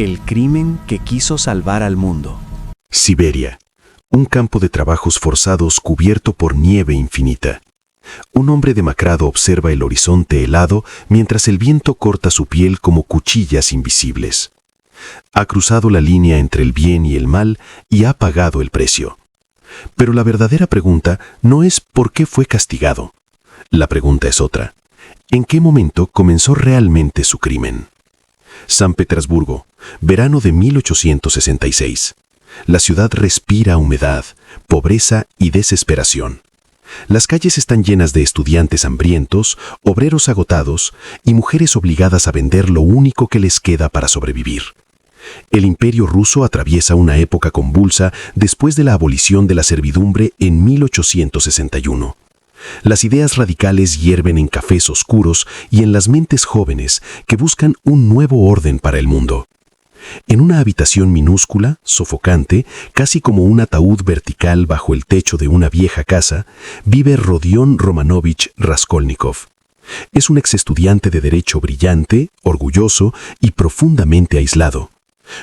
El crimen que quiso salvar al mundo. Siberia, un campo de trabajos forzados cubierto por nieve infinita. Un hombre demacrado observa el horizonte helado mientras el viento corta su piel como cuchillas invisibles. Ha cruzado la línea entre el bien y el mal y ha pagado el precio. Pero la verdadera pregunta no es ¿por qué fue castigado? La pregunta es otra. ¿En qué momento comenzó realmente su crimen? San Petersburgo, verano de 1866. La ciudad respira humedad, pobreza y desesperación. Las calles están llenas de estudiantes hambrientos, obreros agotados y mujeres obligadas a vender lo único que les queda para sobrevivir. El Imperio ruso atraviesa una época convulsa después de la abolición de la servidumbre en 1861. Las ideas radicales hierven en cafés oscuros y en las mentes jóvenes que buscan un nuevo orden para el mundo. En una habitación minúscula, sofocante, casi como un ataúd vertical bajo el techo de una vieja casa, vive Rodion Romanovich Raskolnikov. Es un exestudiante de derecho brillante, orgulloso y profundamente aislado.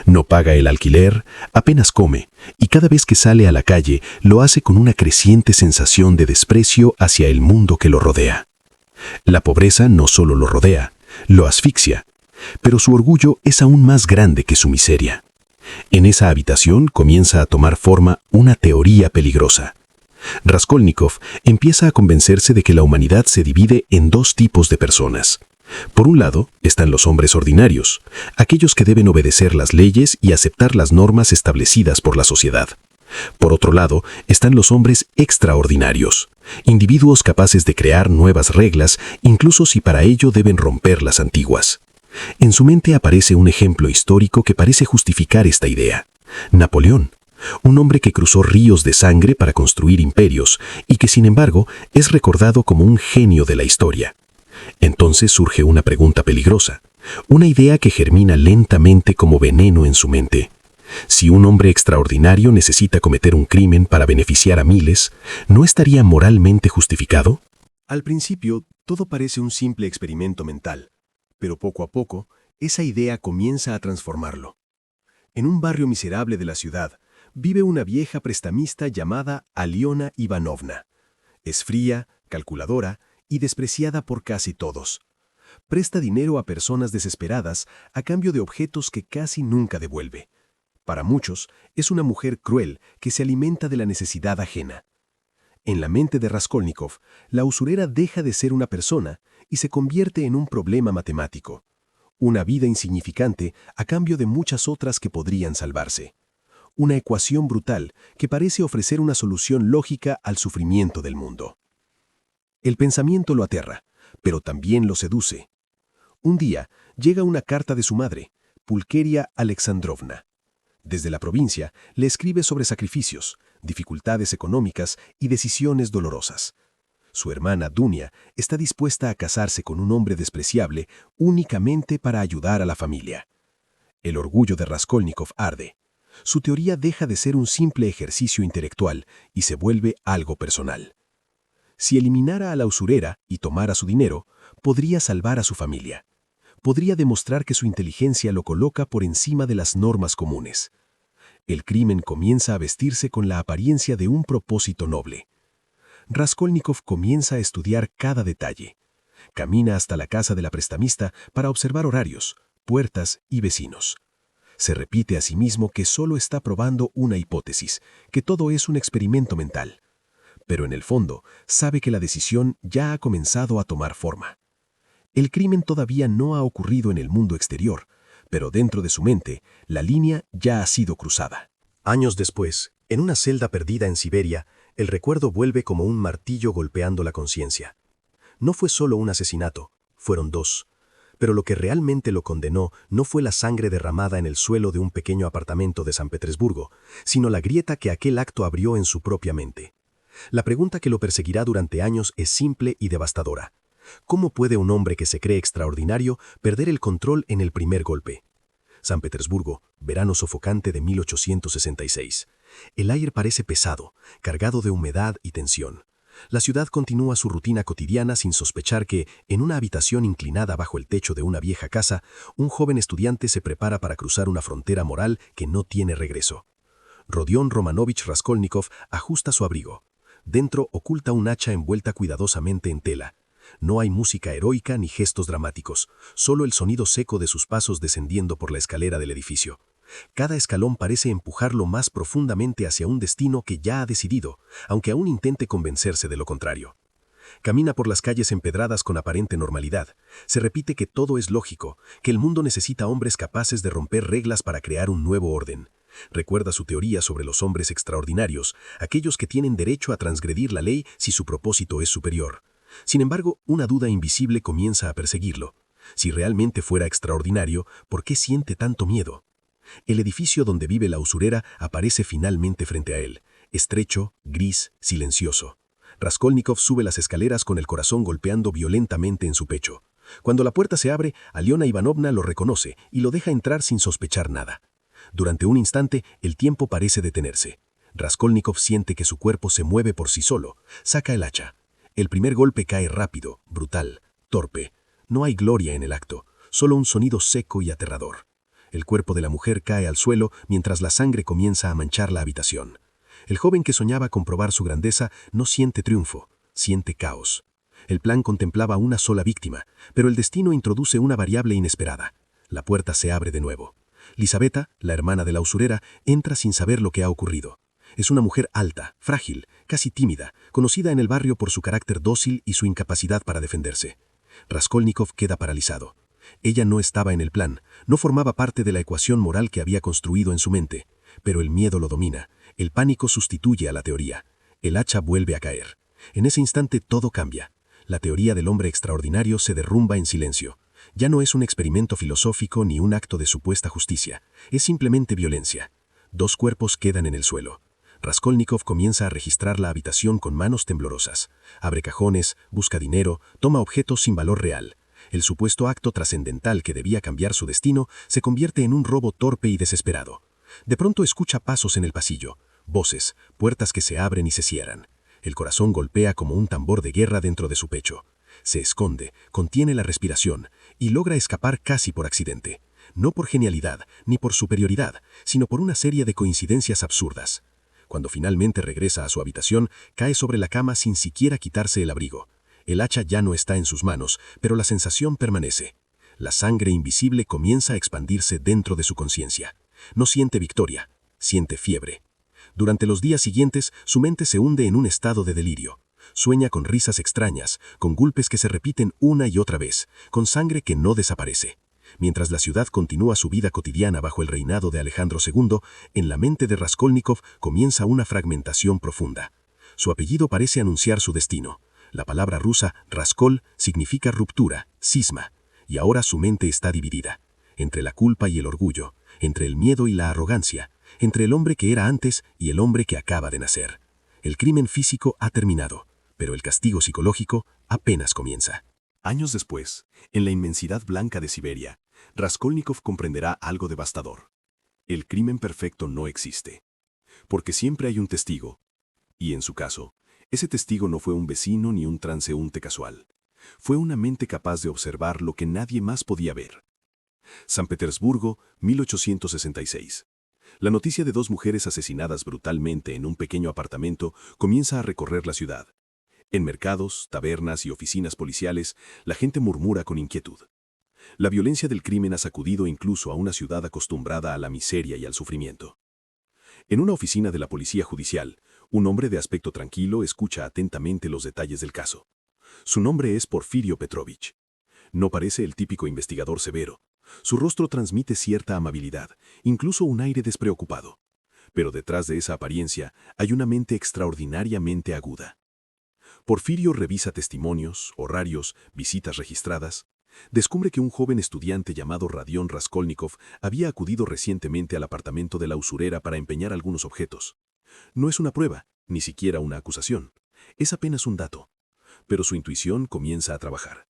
No paga el alquiler, apenas come, y cada vez que sale a la calle lo hace con una creciente sensación de desprecio hacia el mundo que lo rodea. La pobreza no solo lo rodea, lo asfixia, pero su orgullo es aún más grande que su miseria. En esa habitación comienza a tomar forma una teoría peligrosa. Raskolnikov empieza a convencerse de que la humanidad se divide en dos tipos de personas. Por un lado están los hombres ordinarios, aquellos que deben obedecer las leyes y aceptar las normas establecidas por la sociedad. Por otro lado están los hombres extraordinarios, individuos capaces de crear nuevas reglas, incluso si para ello deben romper las antiguas. En su mente aparece un ejemplo histórico que parece justificar esta idea: Napoleón, un hombre que cruzó ríos de sangre para construir imperios y que sin embargo es recordado como un genio de la historia. Entonces surge una pregunta peligrosa, una idea que germina lentamente como veneno en su mente. Si un hombre extraordinario necesita cometer un crimen para beneficiar a miles, ¿no estaría moralmente justificado? Al principio, todo parece un simple experimento mental, pero poco a poco, esa idea comienza a transformarlo. En un barrio miserable de la ciudad, vive una vieja prestamista llamada Aliona Ivanovna. Es fría, calculadora y despreciada por casi todos. Presta dinero a personas desesperadas a cambio de objetos que casi nunca devuelve. Para muchos, es una mujer cruel que se alimenta de la necesidad ajena. En la mente de Raskolnikov, la usurera deja de ser una persona y se convierte en un problema matemático. Una vida insignificante a cambio de muchas otras que podrían salvarse. Una ecuación brutal que parece ofrecer una solución lógica al sufrimiento del mundo. El pensamiento lo aterra, pero también lo seduce. Un día llega una carta de su madre, Pulkeria Alexandrovna. Desde la provincia le escribe sobre sacrificios, dificultades económicas y decisiones dolorosas. Su hermana Dunia está dispuesta a casarse con un hombre despreciable únicamente para ayudar a la familia. El orgullo de Raskolnikov arde. Su teoría deja de ser un simple ejercicio intelectual y se vuelve algo personal. Si eliminara a la usurera y tomara su dinero, podría salvar a su familia. Podría demostrar que su inteligencia lo coloca por encima de las normas comunes. El crimen comienza a vestirse con la apariencia de un propósito noble. Raskolnikov comienza a estudiar cada detalle. Camina hasta la casa de la prestamista para observar horarios, puertas y vecinos. Se repite a sí mismo que solo está probando una hipótesis, que todo es un experimento mental. Pero en el fondo, sabe que la decisión ya ha comenzado a tomar forma. El crimen todavía no ha ocurrido en el mundo exterior, pero dentro de su mente, la línea ya ha sido cruzada. Años después, en una celda perdida en Siberia, el recuerdo vuelve como un martillo golpeando la conciencia. No fue solo un asesinato, fueron dos. Pero lo que realmente lo condenó no fue la sangre derramada en el suelo de un pequeño apartamento de San Petersburgo, sino la grieta que aquel acto abrió en su propia mente. La pregunta que lo perseguirá durante años es simple y devastadora. ¿Cómo puede un hombre que se cree extraordinario perder el control en el primer golpe? San Petersburgo, verano sofocante de 1866. El aire parece pesado, cargado de humedad y tensión. La ciudad continúa su rutina cotidiana sin sospechar que, en una habitación inclinada bajo el techo de una vieja casa, un joven estudiante se prepara para cruzar una frontera moral que no tiene regreso. Rodion Romanovich Raskolnikov ajusta su abrigo. Dentro oculta un hacha envuelta cuidadosamente en tela. No hay música heroica ni gestos dramáticos, solo el sonido seco de sus pasos descendiendo por la escalera del edificio. Cada escalón parece empujarlo más profundamente hacia un destino que ya ha decidido, aunque aún intente convencerse de lo contrario. Camina por las calles empedradas con aparente normalidad. Se repite que todo es lógico, que el mundo necesita hombres capaces de romper reglas para crear un nuevo orden. Recuerda su teoría sobre los hombres extraordinarios, aquellos que tienen derecho a transgredir la ley si su propósito es superior. Sin embargo, una duda invisible comienza a perseguirlo. Si realmente fuera extraordinario, ¿por qué siente tanto miedo? El edificio donde vive la usurera aparece finalmente frente a él, estrecho, gris, silencioso. Raskolnikov sube las escaleras con el corazón golpeando violentamente en su pecho. Cuando la puerta se abre, Aliona Ivanovna lo reconoce y lo deja entrar sin sospechar nada. Durante un instante, el tiempo parece detenerse. Raskolnikov siente que su cuerpo se mueve por sí solo. Saca el hacha. El primer golpe cae rápido, brutal, torpe. No hay gloria en el acto, solo un sonido seco y aterrador. El cuerpo de la mujer cae al suelo mientras la sangre comienza a manchar la habitación. El joven que soñaba con probar su grandeza no siente triunfo, siente caos. El plan contemplaba una sola víctima, pero el destino introduce una variable inesperada. La puerta se abre de nuevo. Lisabeta, la hermana de la usurera, entra sin saber lo que ha ocurrido. Es una mujer alta, frágil, casi tímida, conocida en el barrio por su carácter dócil y su incapacidad para defenderse. Raskolnikov queda paralizado. Ella no estaba en el plan, no formaba parte de la ecuación moral que había construido en su mente, pero el miedo lo domina, el pánico sustituye a la teoría. El hacha vuelve a caer. En ese instante todo cambia. La teoría del hombre extraordinario se derrumba en silencio. Ya no es un experimento filosófico ni un acto de supuesta justicia, es simplemente violencia. Dos cuerpos quedan en el suelo. Raskolnikov comienza a registrar la habitación con manos temblorosas. Abre cajones, busca dinero, toma objetos sin valor real. El supuesto acto trascendental que debía cambiar su destino se convierte en un robo torpe y desesperado. De pronto escucha pasos en el pasillo, voces, puertas que se abren y se cierran. El corazón golpea como un tambor de guerra dentro de su pecho. Se esconde, contiene la respiración y logra escapar casi por accidente. No por genialidad, ni por superioridad, sino por una serie de coincidencias absurdas. Cuando finalmente regresa a su habitación, cae sobre la cama sin siquiera quitarse el abrigo. El hacha ya no está en sus manos, pero la sensación permanece. La sangre invisible comienza a expandirse dentro de su conciencia. No siente victoria, siente fiebre. Durante los días siguientes, su mente se hunde en un estado de delirio. Sueña con risas extrañas, con golpes que se repiten una y otra vez, con sangre que no desaparece. Mientras la ciudad continúa su vida cotidiana bajo el reinado de Alejandro II, en la mente de Raskolnikov comienza una fragmentación profunda. Su apellido parece anunciar su destino. La palabra rusa Raskol significa ruptura, cisma, y ahora su mente está dividida. Entre la culpa y el orgullo, entre el miedo y la arrogancia, entre el hombre que era antes y el hombre que acaba de nacer. El crimen físico ha terminado, pero el castigo psicológico apenas comienza. Años después, en la inmensidad blanca de Siberia, Raskolnikov comprenderá algo devastador. El crimen perfecto no existe, porque siempre hay un testigo, y en su caso, ese testigo no fue un vecino ni un transeúnte casual. Fue una mente capaz de observar lo que nadie más podía ver. San Petersburgo, 1866. La noticia de dos mujeres asesinadas brutalmente en un pequeño apartamento comienza a recorrer la ciudad. En mercados, tabernas y oficinas policiales, la gente murmura con inquietud. La violencia del crimen ha sacudido incluso a una ciudad acostumbrada a la miseria y al sufrimiento. En una oficina de la policía judicial, un hombre de aspecto tranquilo escucha atentamente los detalles del caso. Su nombre es Porfirio Petrovich. No parece el típico investigador severo. Su rostro transmite cierta amabilidad, incluso un aire despreocupado. Pero detrás de esa apariencia hay una mente extraordinariamente aguda. Porfirio revisa testimonios, horarios, visitas registradas. Descubre que un joven estudiante llamado Rodion Raskolnikov había acudido recientemente al apartamento de la usurera para empeñar algunos objetos. No es una prueba, ni siquiera una acusación. Es apenas un dato. Pero su intuición comienza a trabajar.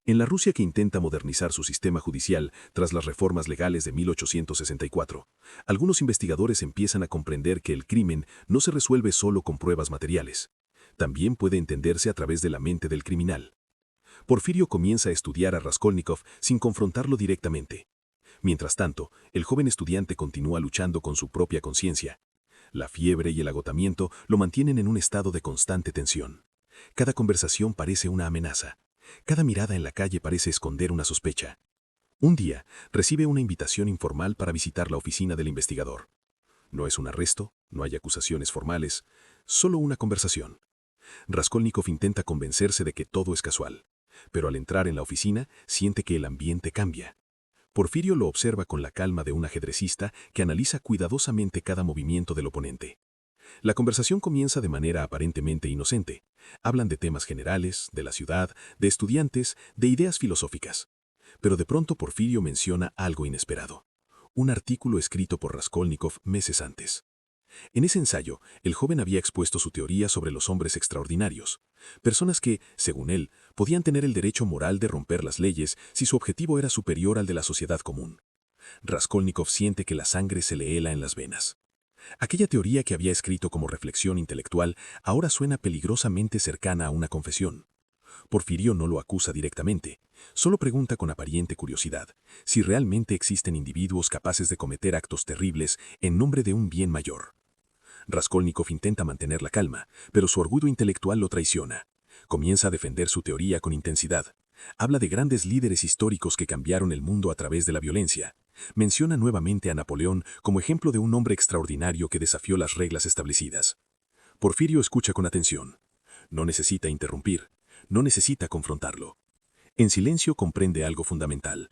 En la Rusia que intenta modernizar su sistema judicial tras las reformas legales de 1864, algunos investigadores empiezan a comprender que el crimen no se resuelve solo con pruebas materiales. también puede entenderse a través de la mente del criminal. Porfirio comienza a estudiar a Raskolnikov sin confrontarlo directamente. Mientras tanto, el joven estudiante continúa luchando con su propia conciencia. La fiebre y el agotamiento lo mantienen en un estado de constante tensión. Cada conversación parece una amenaza. Cada mirada en la calle parece esconder una sospecha. Un día, recibe una invitación informal para visitar la oficina del investigador. No es un arresto, no hay acusaciones formales, solo una conversación. Raskolnikov intenta convencerse de que todo es casual, pero al entrar en la oficina siente que el ambiente cambia. Porfirio lo observa con la calma de un ajedrecista que analiza cuidadosamente cada movimiento del oponente. La conversación comienza de manera aparentemente inocente. Hablan de temas generales, de la ciudad, de estudiantes, de ideas filosóficas. Pero de pronto Porfirio menciona algo inesperado. Un artículo escrito por Raskolnikov meses antes. En ese ensayo, el joven había expuesto su teoría sobre los hombres extraordinarios, personas que, según él, podían tener el derecho moral de romper las leyes si su objetivo era superior al de la sociedad común. Raskolnikov siente que la sangre se le hela en las venas. Aquella teoría que había escrito como reflexión intelectual ahora suena peligrosamente cercana a una confesión. Porfirio no lo acusa directamente, solo pregunta con aparente curiosidad si realmente existen individuos capaces de cometer actos terribles en nombre de un bien mayor. Raskolnikov intenta mantener la calma, pero su orgullo intelectual lo traiciona. Comienza a defender su teoría con intensidad. Habla de grandes líderes históricos que cambiaron el mundo a través de la violencia. Menciona nuevamente a Napoleón como ejemplo de un hombre extraordinario que desafió las reglas establecidas. Porfirio escucha con atención. No necesita interrumpir, no necesita confrontarlo. En silencio comprende algo fundamental.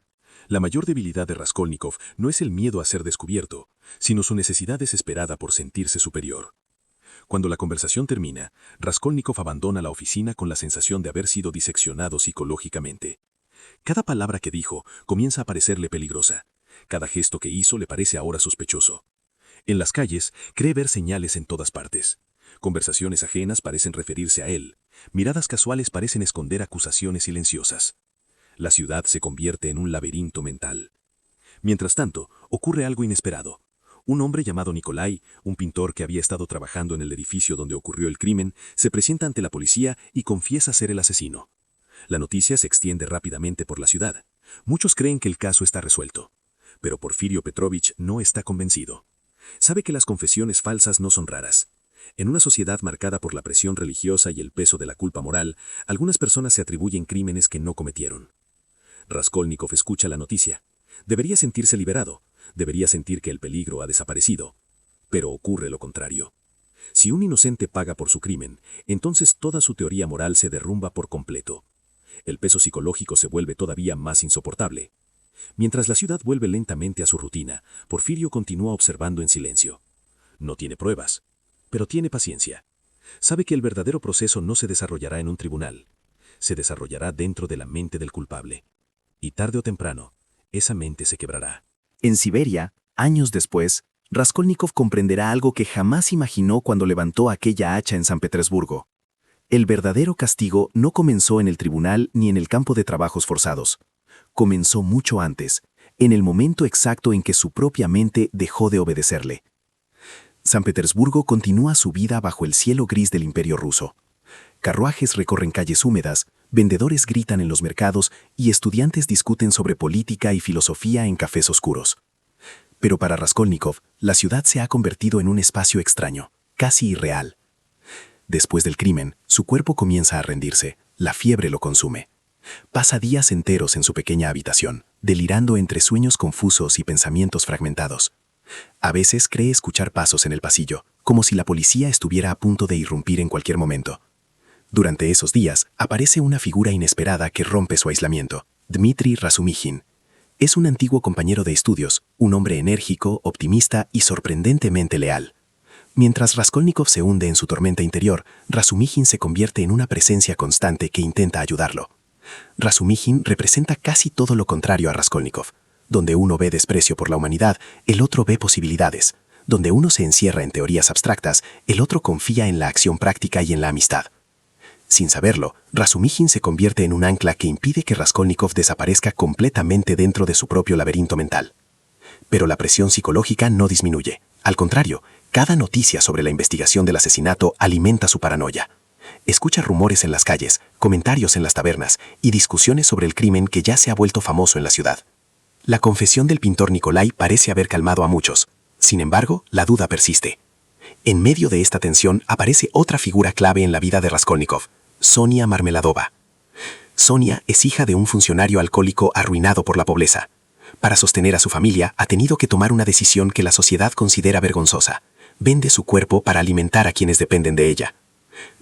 La mayor debilidad de Raskolnikov no es el miedo a ser descubierto, sino su necesidad desesperada por sentirse superior. Cuando la conversación termina, Raskolnikov abandona la oficina con la sensación de haber sido diseccionado psicológicamente. Cada palabra que dijo comienza a parecerle peligrosa. Cada gesto que hizo le parece ahora sospechoso. En las calles, cree ver señales en todas partes. Conversaciones ajenas parecen referirse a él. Miradas casuales parecen esconder acusaciones silenciosas. La ciudad se convierte en un laberinto mental. Mientras tanto, ocurre algo inesperado. Un hombre llamado Nikolai, un pintor que había estado trabajando en el edificio donde ocurrió el crimen, se presenta ante la policía y confiesa ser el asesino. La noticia se extiende rápidamente por la ciudad. Muchos creen que el caso está resuelto. Pero Porfirio Petrovich no está convencido. Sabe que las confesiones falsas no son raras. En una sociedad marcada por la presión religiosa y el peso de la culpa moral, algunas personas se atribuyen crímenes que no cometieron. Raskolnikov escucha la noticia. Debería sentirse liberado, debería sentir que el peligro ha desaparecido. Pero ocurre lo contrario. Si un inocente paga por su crimen, entonces toda su teoría moral se derrumba por completo. El peso psicológico se vuelve todavía más insoportable. Mientras la ciudad vuelve lentamente a su rutina, Porfirio continúa observando en silencio. No tiene pruebas, pero tiene paciencia. Sabe que el verdadero proceso no se desarrollará en un tribunal. Se desarrollará dentro de la mente del culpable. Y tarde o temprano, esa mente se quebrará. En Siberia, años después, Raskolnikov comprenderá algo que jamás imaginó cuando levantó aquella hacha en San Petersburgo. El verdadero castigo no comenzó en el tribunal ni en el campo de trabajos forzados. Comenzó mucho antes, en el momento exacto en que su propia mente dejó de obedecerle. San Petersburgo continúa su vida bajo el cielo gris del Imperio ruso. Carruajes recorren calles húmedas, vendedores gritan en los mercados y estudiantes discuten sobre política y filosofía en cafés oscuros. Pero para Raskolnikov, la ciudad se ha convertido en un espacio extraño, casi irreal. Después del crimen, su cuerpo comienza a rendirse, la fiebre lo consume. Pasa días enteros en su pequeña habitación, delirando entre sueños confusos y pensamientos fragmentados. A veces cree escuchar pasos en el pasillo, como si la policía estuviera a punto de irrumpir en cualquier momento. Durante esos días, aparece una figura inesperada que rompe su aislamiento, Dmitri Razumijin. Es un antiguo compañero de estudios, un hombre enérgico, optimista y sorprendentemente leal. Mientras Raskolnikov se hunde en su tormenta interior, Razumijin se convierte en una presencia constante que intenta ayudarlo. Razumijin representa casi todo lo contrario a Raskolnikov. Donde uno ve desprecio por la humanidad, el otro ve posibilidades. Donde uno se encierra en teorías abstractas, el otro confía en la acción práctica y en la amistad. Sin saberlo, Razumijin se convierte en un ancla que impide que Raskolnikov desaparezca completamente dentro de su propio laberinto mental. Pero la presión psicológica no disminuye. Al contrario, cada noticia sobre la investigación del asesinato alimenta su paranoia. Escucha rumores en las calles, comentarios en las tabernas y discusiones sobre el crimen que ya se ha vuelto famoso en la ciudad. La confesión del pintor Nikolai parece haber calmado a muchos. Sin embargo, la duda persiste. En medio de esta tensión aparece otra figura clave en la vida de Raskolnikov, Sonia Marmeladova. Sonia es hija de un funcionario alcohólico arruinado por la pobreza. Para sostener a su familia, ha tenido que tomar una decisión que la sociedad considera vergonzosa. Vende su cuerpo para alimentar a quienes dependen de ella.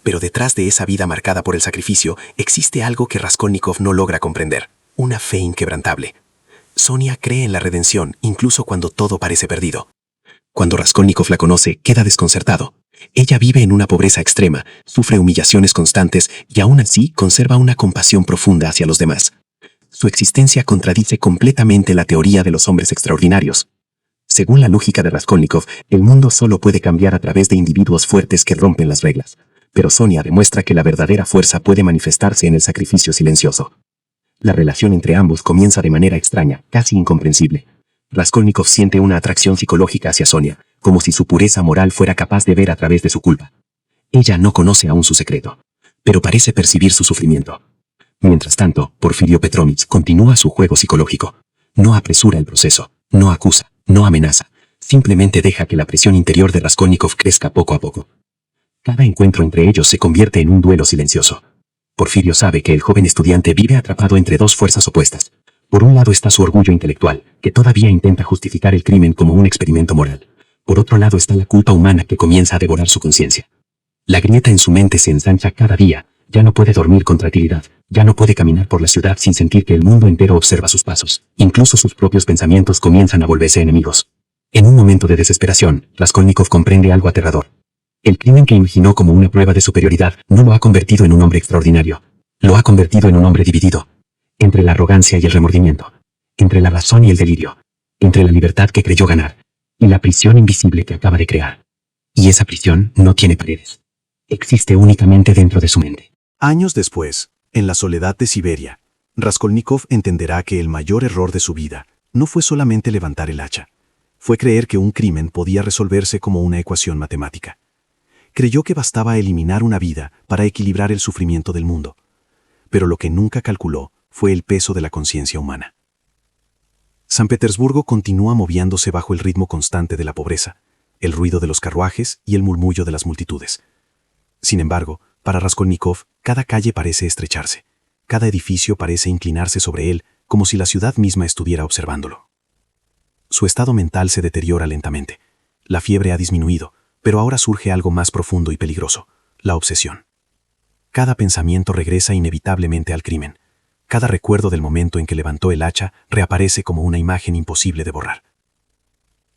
Pero detrás de esa vida marcada por el sacrificio, existe algo que Raskolnikov no logra comprender: una fe inquebrantable. Sonia cree en la redención, incluso cuando todo parece perdido. Cuando Raskolnikov la conoce, queda desconcertado. Ella vive en una pobreza extrema, sufre humillaciones constantes y aún así conserva una compasión profunda hacia los demás. Su existencia contradice completamente la teoría de los hombres extraordinarios. Según la lógica de Raskolnikov, el mundo solo puede cambiar a través de individuos fuertes que rompen las reglas. Pero Sonia demuestra que la verdadera fuerza puede manifestarse en el sacrificio silencioso. La relación entre ambos comienza de manera extraña, casi incomprensible. Raskolnikov siente una atracción psicológica hacia Sonia, como si su pureza moral fuera capaz de ver a través de su culpa. Ella no conoce aún su secreto, pero parece percibir su sufrimiento. Mientras tanto, Porfirio Petrovich continúa su juego psicológico. No apresura el proceso, no acusa, no amenaza, simplemente deja que la presión interior de Raskolnikov crezca poco a poco. Cada encuentro entre ellos se convierte en un duelo silencioso. Porfirio sabe que el joven estudiante vive atrapado entre dos fuerzas opuestas. Por un lado está su orgullo intelectual, que todavía intenta justificar el crimen como un experimento moral. Por otro lado está la culpa humana que comienza a devorar su conciencia. La grieta en su mente se ensancha cada día, ya no puede dormir con tranquilidad, ya no puede caminar por la ciudad sin sentir que el mundo entero observa sus pasos. Incluso sus propios pensamientos comienzan a volverse enemigos. En un momento de desesperación, Raskolnikov comprende algo aterrador. El crimen que imaginó como una prueba de superioridad no lo ha convertido en un hombre extraordinario. Lo ha convertido en un hombre dividido. Entre la arrogancia y el remordimiento. Entre la razón y el delirio. Entre la libertad que creyó ganar. Y la prisión invisible que acaba de crear. Y esa prisión no tiene paredes. Existe únicamente dentro de su mente. Años después, en la soledad de Siberia, Raskolnikov entenderá que el mayor error de su vida no fue solamente levantar el hacha. Fue creer que un crimen podía resolverse como una ecuación matemática. Creyó que bastaba eliminar una vida para equilibrar el sufrimiento del mundo. Pero lo que nunca calculó fue el peso de la conciencia humana. San Petersburgo continúa moviéndose bajo el ritmo constante de la pobreza, el ruido de los carruajes y el murmullo de las multitudes. Sin embargo, para Raskolnikov, cada calle parece estrecharse, cada edificio parece inclinarse sobre él como si la ciudad misma estuviera observándolo. Su estado mental se deteriora lentamente. La fiebre ha disminuido, pero ahora surge algo más profundo y peligroso: la obsesión. Cada pensamiento regresa inevitablemente al crimen. Cada recuerdo del momento en que levantó el hacha reaparece como una imagen imposible de borrar.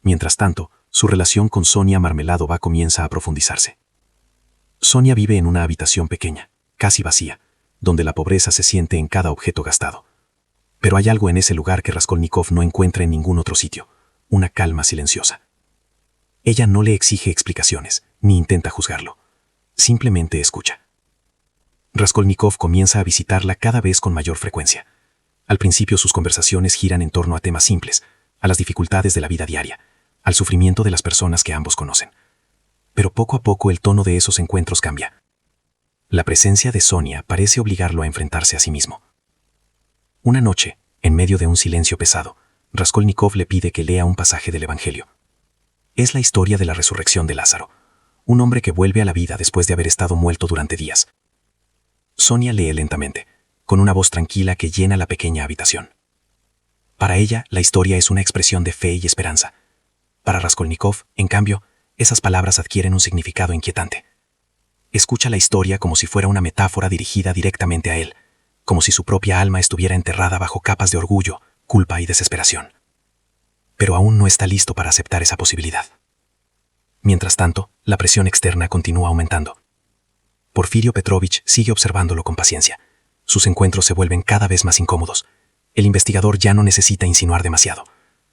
Mientras tanto, su relación con Sonia Marmeladova comienza a profundizarse. Sonia vive en una habitación pequeña, casi vacía, donde la pobreza se siente en cada objeto gastado. Pero hay algo en ese lugar que Raskolnikov no encuentra en ningún otro sitio: una calma silenciosa. Ella no le exige explicaciones, ni intenta juzgarlo. Simplemente escucha. Raskolnikov comienza a visitarla cada vez con mayor frecuencia. Al principio sus conversaciones giran en torno a temas simples, a las dificultades de la vida diaria, al sufrimiento de las personas que ambos conocen. Pero poco a poco el tono de esos encuentros cambia. La presencia de Sonia parece obligarlo a enfrentarse a sí mismo. Una noche, en medio de un silencio pesado, Raskolnikov le pide que lea un pasaje del Evangelio. Es la historia de la resurrección de Lázaro, un hombre que vuelve a la vida después de haber estado muerto durante días. Sonia lee lentamente, con una voz tranquila que llena la pequeña habitación. Para ella, la historia es una expresión de fe y esperanza. Para Raskolnikov, en cambio, esas palabras adquieren un significado inquietante. Escucha la historia como si fuera una metáfora dirigida directamente a él, como si su propia alma estuviera enterrada bajo capas de orgullo, culpa y desesperación. Pero aún no está listo para aceptar esa posibilidad. Mientras tanto, la presión externa continúa aumentando. Porfirio Petrovich sigue observándolo con paciencia. Sus encuentros se vuelven cada vez más incómodos. El investigador ya no necesita insinuar demasiado.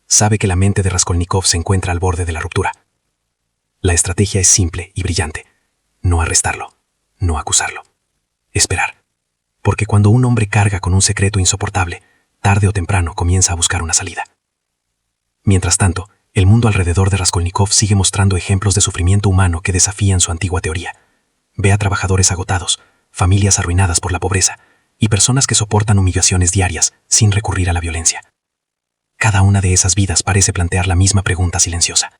Sabe que la mente de Raskolnikov se encuentra al borde de la ruptura. La estrategia es simple y brillante: no arrestarlo, no acusarlo, esperar. Porque cuando un hombre carga con un secreto insoportable, tarde o temprano comienza a buscar una salida. Mientras tanto, el mundo alrededor de Raskolnikov sigue mostrando ejemplos de sufrimiento humano que desafían su antigua teoría. Ve a trabajadores agotados, familias arruinadas por la pobreza y personas que soportan humillaciones diarias sin recurrir a la violencia. Cada una de esas vidas parece plantear la misma pregunta silenciosa.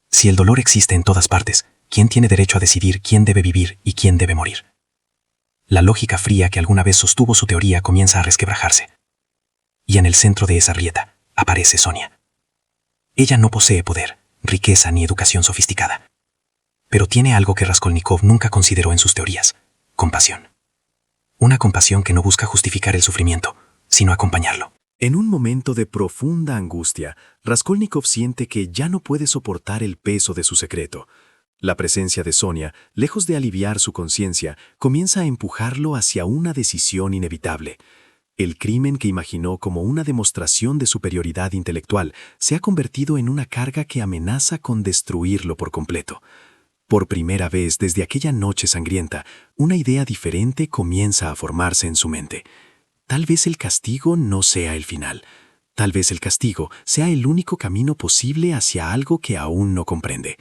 Si el dolor existe en todas partes, ¿quién tiene derecho a decidir quién debe vivir y quién debe morir? La lógica fría que alguna vez sostuvo su teoría comienza a resquebrajarse. Y en el centro de esa rieta aparece Sonia. Ella no posee poder, riqueza ni educación sofisticada. Pero tiene algo que Raskolnikov nunca consideró en sus teorías: compasión. Una compasión que no busca justificar el sufrimiento, sino acompañarlo. En un momento de profunda angustia, Raskolnikov siente que ya no puede soportar el peso de su secreto. La presencia de Sonia, lejos de aliviar su conciencia, comienza a empujarlo hacia una decisión inevitable. El crimen que imaginó como una demostración de superioridad intelectual se ha convertido en una carga que amenaza con destruirlo por completo. Por primera vez desde aquella noche sangrienta, una idea diferente comienza a formarse en su mente. Tal vez el castigo no sea el final. Tal vez el castigo sea el único camino posible hacia algo que aún no comprende.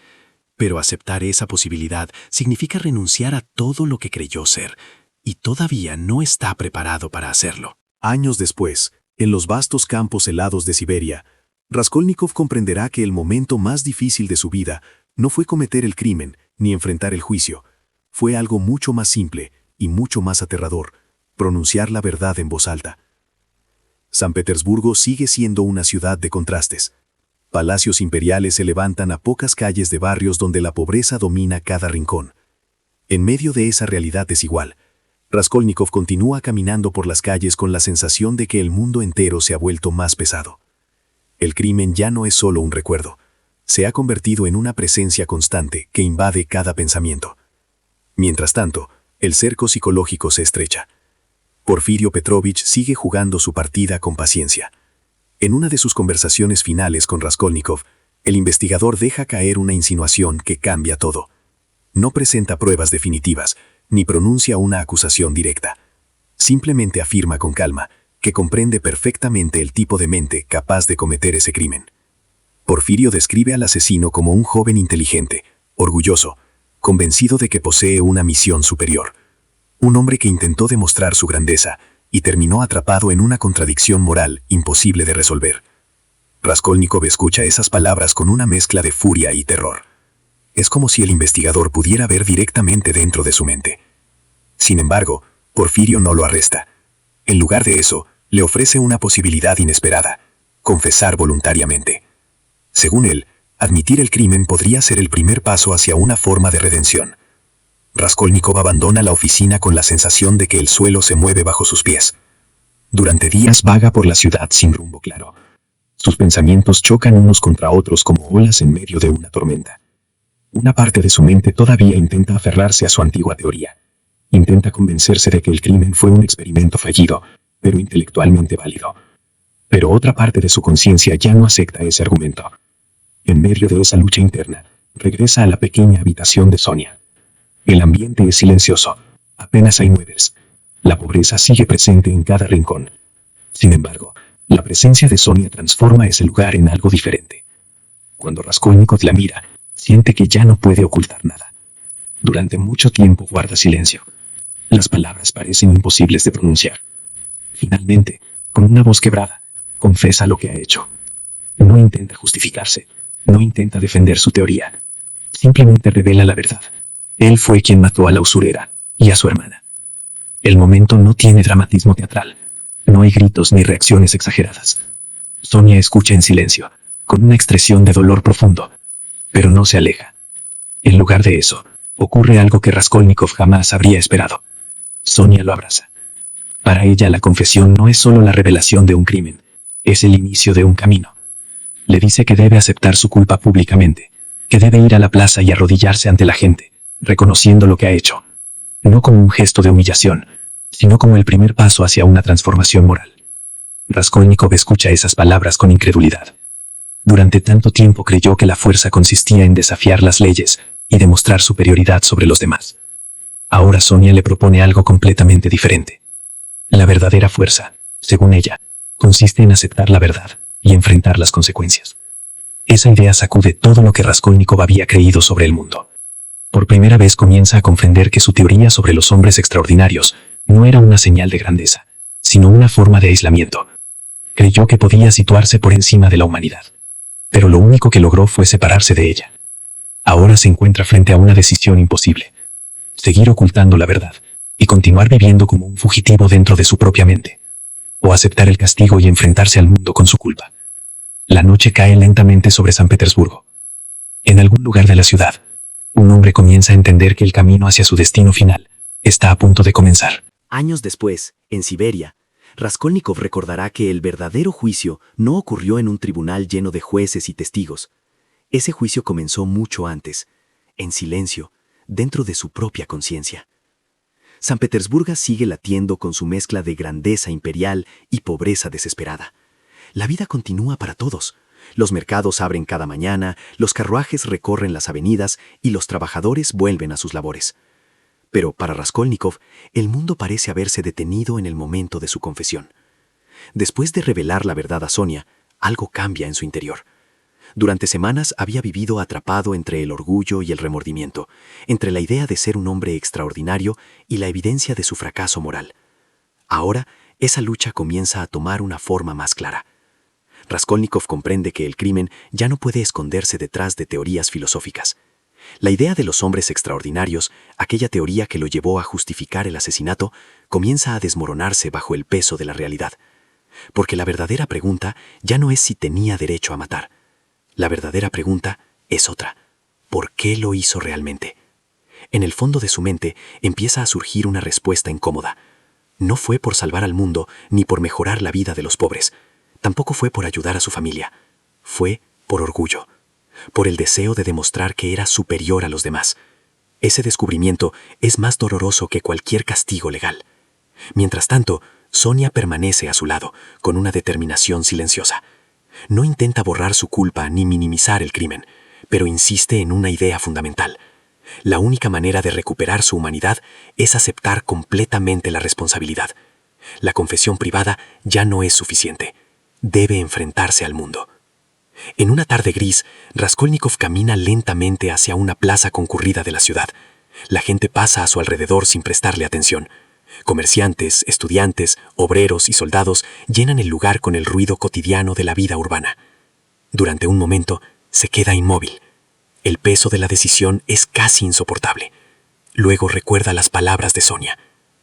Pero aceptar esa posibilidad significa renunciar a todo lo que creyó ser, y todavía no está preparado para hacerlo. Años después, en los vastos campos helados de Siberia, Raskolnikov comprenderá que el momento más difícil de su vida no fue cometer el crimen ni enfrentar el juicio. Fue algo mucho más simple y mucho más aterrador: pronunciar la verdad en voz alta. San Petersburgo sigue siendo una ciudad de contrastes. Palacios imperiales se levantan a pocas calles de barrios donde la pobreza domina cada rincón. En medio de esa realidad desigual, Raskolnikov continúa caminando por las calles con la sensación de que el mundo entero se ha vuelto más pesado. El crimen ya no es solo un recuerdo. Se ha convertido en una presencia constante que invade cada pensamiento. Mientras tanto, el cerco psicológico se estrecha. Porfirio Petrovich sigue jugando su partida con paciencia. En una de sus conversaciones finales con Raskolnikov, el investigador deja caer una insinuación que cambia todo. No presenta pruebas definitivas, ni pronuncia una acusación directa. Simplemente afirma con calma que comprende perfectamente el tipo de mente capaz de cometer ese crimen. Porfirio describe al asesino como un joven inteligente, orgulloso, convencido de que posee una misión superior. Un hombre que intentó demostrar su grandeza y terminó atrapado en una contradicción moral imposible de resolver. Raskolnikov escucha esas palabras con una mezcla de furia y terror. Es como si el investigador pudiera ver directamente dentro de su mente. Sin embargo, Porfirio no lo arresta. En lugar de eso, le ofrece una posibilidad inesperada: confesar voluntariamente. Según él, admitir el crimen podría ser el primer paso hacia una forma de redención. Raskolnikov abandona la oficina con la sensación de que el suelo se mueve bajo sus pies. Durante días vaga por la ciudad sin rumbo claro. Sus pensamientos chocan unos contra otros como olas en medio de una tormenta. Una parte de su mente todavía intenta aferrarse a su antigua teoría. Intenta convencerse de que el crimen fue un experimento fallido, pero intelectualmente válido. Pero otra parte de su conciencia ya no acepta ese argumento. En medio de esa lucha interna, regresa a la pequeña habitación de Sonia. El ambiente es silencioso, apenas hay muebles. La pobreza sigue presente en cada rincón. Sin embargo, la presencia de Sonia transforma ese lugar en algo diferente. Cuando Raskolnikov la mira, siente que ya no puede ocultar nada. Durante mucho tiempo guarda silencio. Las palabras parecen imposibles de pronunciar. Finalmente, con una voz quebrada, confiesa lo que ha hecho. No intenta justificarse, no intenta defender su teoría. Simplemente revela la verdad. Él fue quien mató a la usurera y a su hermana. El momento no tiene dramatismo teatral. No hay gritos ni reacciones exageradas. Sonia escucha en silencio, con una expresión de dolor profundo, pero no se aleja. En lugar de eso, ocurre algo que Raskolnikov jamás habría esperado. Sonia lo abraza. Para ella la confesión no es solo la revelación de un crimen, es el inicio de un camino. Le dice que debe aceptar su culpa públicamente, que debe ir a la plaza y arrodillarse ante la gente, reconociendo lo que ha hecho, no como un gesto de humillación, sino como el primer paso hacia una transformación moral. Raskolnikov escucha esas palabras con incredulidad. Durante tanto tiempo creyó que la fuerza consistía en desafiar las leyes y demostrar superioridad sobre los demás. Ahora Sonia le propone algo completamente diferente. La verdadera fuerza, según ella, consiste en aceptar la verdad y enfrentar las consecuencias. Esa idea sacude todo lo que Raskolnikov había creído sobre el mundo. Por primera vez comienza a comprender que su teoría sobre los hombres extraordinarios no era una señal de grandeza, sino una forma de aislamiento. Creyó que podía situarse por encima de la humanidad, pero lo único que logró fue separarse de ella. Ahora se encuentra frente a una decisión imposible: seguir ocultando la verdad y continuar viviendo como un fugitivo dentro de su propia mente, o aceptar el castigo y enfrentarse al mundo con su culpa. La noche cae lentamente sobre San Petersburgo. En algún lugar de la ciudad, un hombre comienza a entender que el camino hacia su destino final está a punto de comenzar. Años después, en Siberia, Raskolnikov recordará que el verdadero juicio no ocurrió en un tribunal lleno de jueces y testigos. Ese juicio comenzó mucho antes, en silencio, dentro de su propia conciencia. San Petersburgo sigue latiendo con su mezcla de grandeza imperial y pobreza desesperada. La vida continúa para todos. Los mercados abren cada mañana, los carruajes recorren las avenidas y los trabajadores vuelven a sus labores. Pero para Raskolnikov, el mundo parece haberse detenido en el momento de su confesión. Después de revelar la verdad a Sonia, algo cambia en su interior. Durante semanas había vivido atrapado entre el orgullo y el remordimiento, entre la idea de ser un hombre extraordinario y la evidencia de su fracaso moral. Ahora, esa lucha comienza a tomar una forma más clara. Raskolnikov comprende que el crimen ya no puede esconderse detrás de teorías filosóficas. La idea de los hombres extraordinarios, aquella teoría que lo llevó a justificar el asesinato, comienza a desmoronarse bajo el peso de la realidad. Porque la verdadera pregunta ya no es si tenía derecho a matar. La verdadera pregunta es otra: ¿por qué lo hizo realmente? En el fondo de su mente empieza a surgir una respuesta incómoda. No fue por salvar al mundo ni por mejorar la vida de los pobres. Tampoco fue por ayudar a su familia. Fue por orgullo, por el deseo de demostrar que era superior a los demás. Ese descubrimiento es más doloroso que cualquier castigo legal. Mientras tanto, Sonia permanece a su lado, con una determinación silenciosa. No intenta borrar su culpa ni minimizar el crimen, pero insiste en una idea fundamental. La única manera de recuperar su humanidad es aceptar completamente la responsabilidad. La confesión privada ya no es suficiente. Debe enfrentarse al mundo. En una tarde gris, Raskolnikov camina lentamente hacia una plaza concurrida de la ciudad. La gente pasa a su alrededor sin prestarle atención. Comerciantes, estudiantes, obreros y soldados llenan el lugar con el ruido cotidiano de la vida urbana. Durante un momento, se queda inmóvil. El peso de la decisión es casi insoportable. Luego recuerda las palabras de Sonia.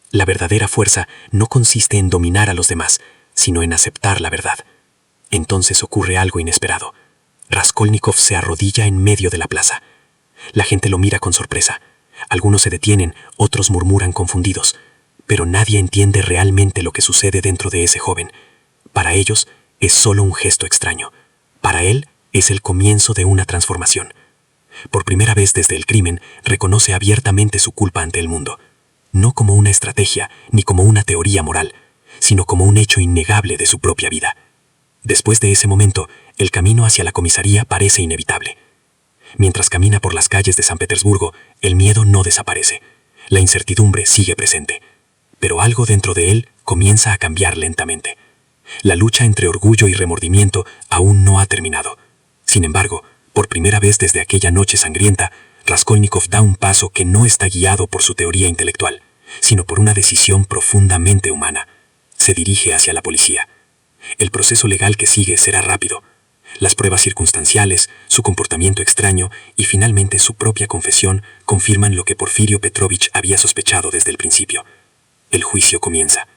La verdadera fuerza no consiste en dominar a los demás, sino en aceptar la verdad. Entonces ocurre algo inesperado. Raskolnikov se arrodilla en medio de la plaza. La gente lo mira con sorpresa. Algunos se detienen, otros murmuran confundidos. Pero nadie entiende realmente lo que sucede dentro de ese joven. Para ellos es solo un gesto extraño. Para él es el comienzo de una transformación. Por primera vez desde el crimen, reconoce abiertamente su culpa ante el mundo. No como una estrategia ni como una teoría moral, sino como un hecho innegable de su propia vida. Después de ese momento, el camino hacia la comisaría parece inevitable. Mientras camina por las calles de San Petersburgo, el miedo no desaparece. La incertidumbre sigue presente. Pero algo dentro de él comienza a cambiar lentamente. La lucha entre orgullo y remordimiento aún no ha terminado. Sin embargo, por primera vez desde aquella noche sangrienta, Raskolnikov da un paso que no está guiado por su teoría intelectual, sino por una decisión profundamente humana. Se dirige hacia la policía. El proceso legal que sigue será rápido. Las pruebas circunstanciales, su comportamiento extraño y finalmente su propia confesión confirman lo que Porfirio Petrovich había sospechado desde el principio. El juicio comienza.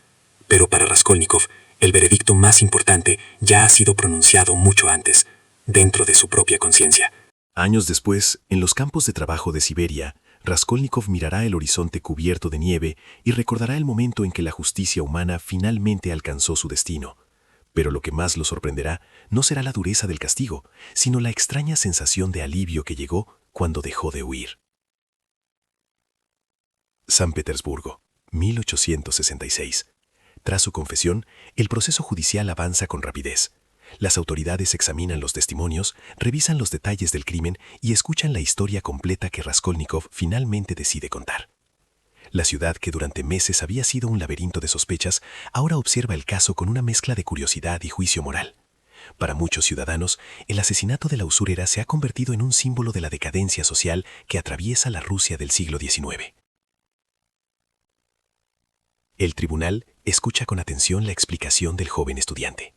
Pero para Raskolnikov, el veredicto más importante ya ha sido pronunciado mucho antes, dentro de su propia conciencia. Años después, en los campos de trabajo de Siberia, Raskolnikov mirará el horizonte cubierto de nieve y recordará el momento en que la justicia humana finalmente alcanzó su destino. Pero lo que más lo sorprenderá no será la dureza del castigo, sino la extraña sensación de alivio que llegó cuando dejó de huir. San Petersburgo, 1866. Tras su confesión, el proceso judicial avanza con rapidez. Las autoridades examinan los testimonios, revisan los detalles del crimen y escuchan la historia completa que Raskolnikov finalmente decide contar. La ciudad, que durante meses había sido un laberinto de sospechas, ahora observa el caso con una mezcla de curiosidad y juicio moral. Para muchos ciudadanos, el asesinato de la usurera se ha convertido en un símbolo de la decadencia social que atraviesa la Rusia del siglo XIX. El tribunal escucha con atención la explicación del joven estudiante.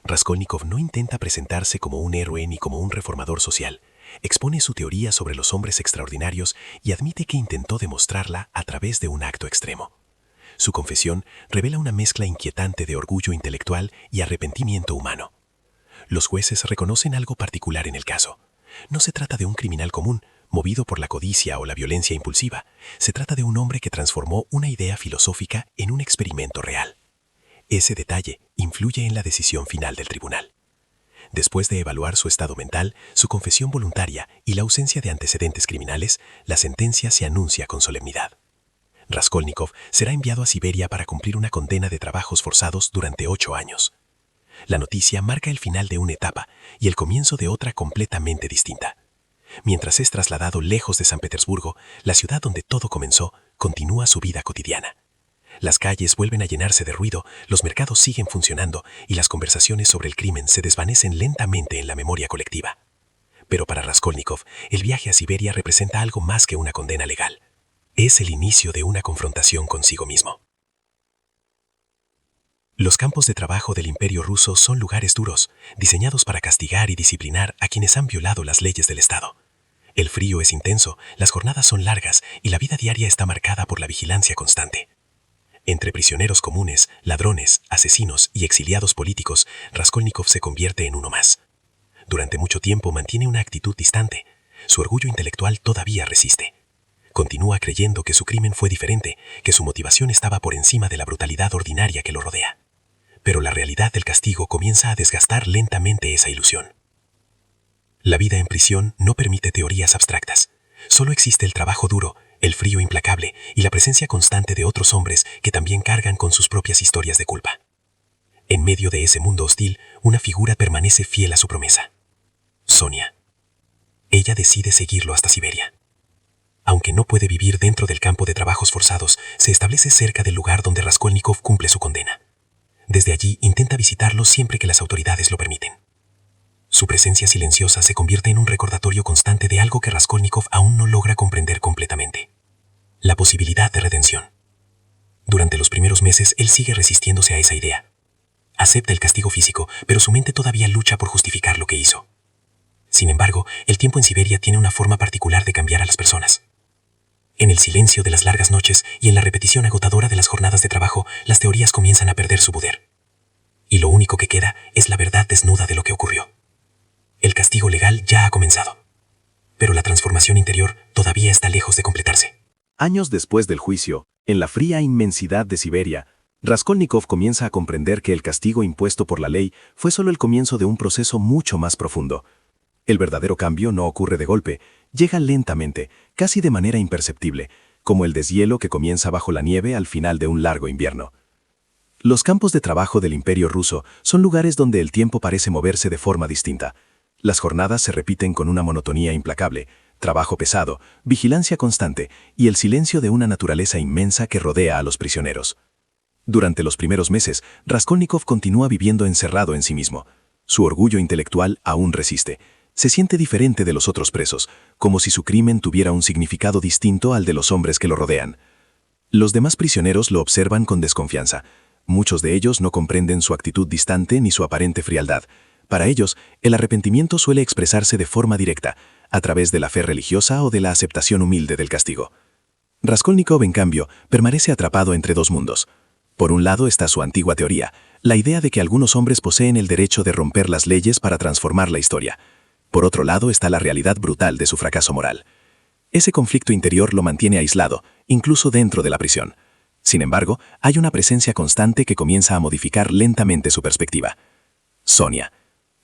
Raskolnikov no intenta presentarse como un héroe ni como un reformador social. Expone su teoría sobre los hombres extraordinarios y admite que intentó demostrarla a través de un acto extremo. Su confesión revela una mezcla inquietante de orgullo intelectual y arrepentimiento humano. Los jueces reconocen algo particular en el caso. No se trata de un criminal común, movido por la codicia o la violencia impulsiva. Se trata de un hombre que transformó una idea filosófica en un experimento real. Ese detalle influye en la decisión final del tribunal. Después de evaluar su estado mental, su confesión voluntaria y la ausencia de antecedentes criminales, la sentencia se anuncia con solemnidad. Raskolnikov será enviado a Siberia para cumplir una condena de trabajos forzados durante 8 años. La noticia marca el final de una etapa y el comienzo de otra completamente distinta. Mientras es trasladado lejos de San Petersburgo, la ciudad donde todo comenzó, continúa su vida cotidiana. Las calles vuelven a llenarse de ruido, los mercados siguen funcionando y las conversaciones sobre el crimen se desvanecen lentamente en la memoria colectiva. Pero para Raskolnikov, el viaje a Siberia representa algo más que una condena legal. Es el inicio de una confrontación consigo mismo. Los campos de trabajo del Imperio ruso son lugares duros, diseñados para castigar y disciplinar a quienes han violado las leyes del Estado. El frío es intenso, las jornadas son largas y la vida diaria está marcada por la vigilancia constante. Entre prisioneros comunes, ladrones, asesinos y exiliados políticos, Raskolnikov se convierte en uno más. Durante mucho tiempo mantiene una actitud distante. Su orgullo intelectual todavía resiste. Continúa creyendo que su crimen fue diferente, que su motivación estaba por encima de la brutalidad ordinaria que lo rodea. Pero la realidad del castigo comienza a desgastar lentamente esa ilusión. La vida en prisión no permite teorías abstractas. Solo existe el trabajo duro, el frío implacable y la presencia constante de otros hombres que también cargan con sus propias historias de culpa. En medio de ese mundo hostil, una figura permanece fiel a su promesa. Sonia. Ella decide seguirlo hasta Siberia. Aunque no puede vivir dentro del campo de trabajos forzados, se establece cerca del lugar donde Raskolnikov cumple su condena. Desde allí intenta visitarlo siempre que las autoridades lo permiten. Su presencia silenciosa se convierte en un recordatorio constante de algo que Raskolnikov aún no logra comprender completamente: la posibilidad de redención. Durante los primeros meses, él sigue resistiéndose a esa idea. Acepta el castigo físico, pero su mente todavía lucha por justificar lo que hizo. Sin embargo, el tiempo en Siberia tiene una forma particular de cambiar a las personas. En el silencio de las largas noches y en la repetición agotadora de las jornadas de trabajo, las teorías comienzan a perder su poder. Y lo único que queda es la verdad desnuda de lo que ocurrió. El castigo legal ya ha comenzado, pero la transformación interior todavía está lejos de completarse. Años después del juicio, en la fría inmensidad de Siberia, Raskolnikov comienza a comprender que el castigo impuesto por la ley fue solo el comienzo de un proceso mucho más profundo. El verdadero cambio no ocurre de golpe, llega lentamente, casi de manera imperceptible, como el deshielo que comienza bajo la nieve al final de un largo invierno. Los campos de trabajo del Imperio ruso son lugares donde el tiempo parece moverse de forma distinta. Las jornadas se repiten con una monotonía implacable, trabajo pesado, vigilancia constante y el silencio de una naturaleza inmensa que rodea a los prisioneros. Durante los primeros meses, Raskolnikov continúa viviendo encerrado en sí mismo. Su orgullo intelectual aún resiste. Se siente diferente de los otros presos, como si su crimen tuviera un significado distinto al de los hombres que lo rodean. Los demás prisioneros lo observan con desconfianza. Muchos de ellos no comprenden su actitud distante ni su aparente frialdad. Para ellos, el arrepentimiento suele expresarse de forma directa, a través de la fe religiosa o de la aceptación humilde del castigo. Raskolnikov, en cambio, permanece atrapado entre dos mundos. Por un lado está su antigua teoría, la idea de que algunos hombres poseen el derecho de romper las leyes para transformar la historia. Por otro lado está la realidad brutal de su fracaso moral. Ese conflicto interior lo mantiene aislado, incluso dentro de la prisión. Sin embargo, hay una presencia constante que comienza a modificar lentamente su perspectiva. Sonia.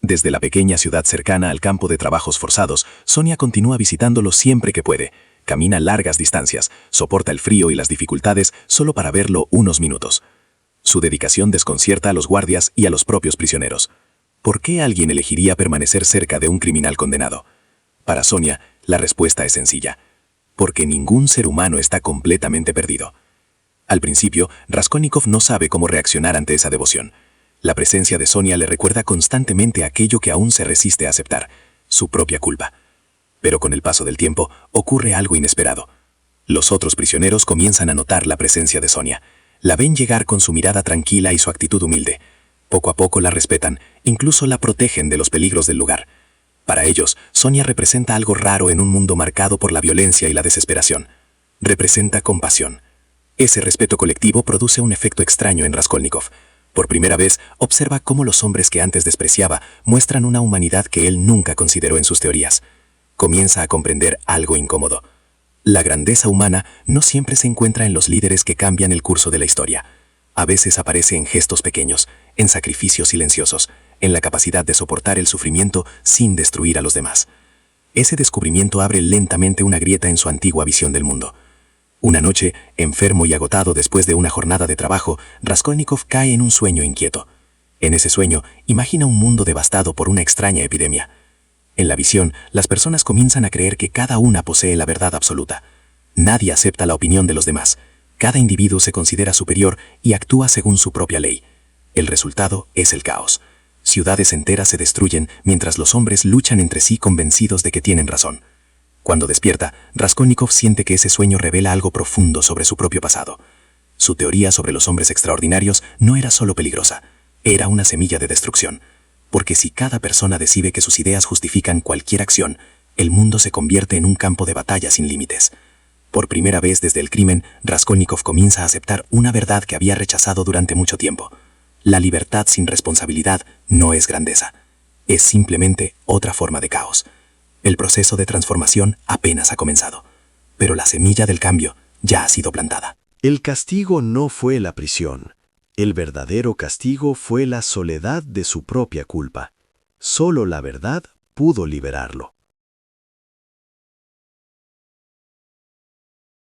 Desde la pequeña ciudad cercana al campo de trabajos forzados, Sonia continúa visitándolo siempre que puede. Camina largas distancias, soporta el frío y las dificultades solo para verlo unos minutos. Su dedicación desconcierta a los guardias y a los propios prisioneros. ¿Por qué alguien elegiría permanecer cerca de un criminal condenado? Para Sonia, la respuesta es sencilla. Porque ningún ser humano está completamente perdido. Al principio, Raskolnikov no sabe cómo reaccionar ante esa devoción. La presencia de Sonia le recuerda constantemente aquello que aún se resiste a aceptar, su propia culpa. Pero con el paso del tiempo ocurre algo inesperado. Los otros prisioneros comienzan a notar la presencia de Sonia. La ven llegar con su mirada tranquila y su actitud humilde. Poco a poco la respetan, incluso la protegen de los peligros del lugar. Para ellos, Sonia representa algo raro en un mundo marcado por la violencia y la desesperación. Representa compasión. Ese respeto colectivo produce un efecto extraño en Raskolnikov. Por primera vez, observa cómo los hombres que antes despreciaba muestran una humanidad que él nunca consideró en sus teorías. Comienza a comprender algo incómodo. La grandeza humana no siempre se encuentra en los líderes que cambian el curso de la historia. A veces aparece en gestos pequeños, en sacrificios silenciosos, en la capacidad de soportar el sufrimiento sin destruir a los demás. Ese descubrimiento abre lentamente una grieta en su antigua visión del mundo. Una noche, enfermo y agotado después de una jornada de trabajo, Raskolnikov cae en un sueño inquieto. En ese sueño, imagina un mundo devastado por una extraña epidemia. En la visión, las personas comienzan a creer que cada una posee la verdad absoluta. Nadie acepta la opinión de los demás. Cada individuo se considera superior y actúa según su propia ley. El resultado es el caos. Ciudades enteras se destruyen mientras los hombres luchan entre sí convencidos de que tienen razón. Cuando despierta, Raskolnikov siente que ese sueño revela algo profundo sobre su propio pasado. Su teoría sobre los hombres extraordinarios no era solo peligrosa, era una semilla de destrucción. Porque si cada persona decide que sus ideas justifican cualquier acción, el mundo se convierte en un campo de batalla sin límites. Por primera vez desde el crimen, Raskolnikov comienza a aceptar una verdad que había rechazado durante mucho tiempo. La libertad sin responsabilidad no es grandeza. Es simplemente otra forma de caos. El proceso de transformación apenas ha comenzado, pero la semilla del cambio ya ha sido plantada. El castigo no fue la prisión. El verdadero castigo fue la soledad de su propia culpa. Solo la verdad pudo liberarlo.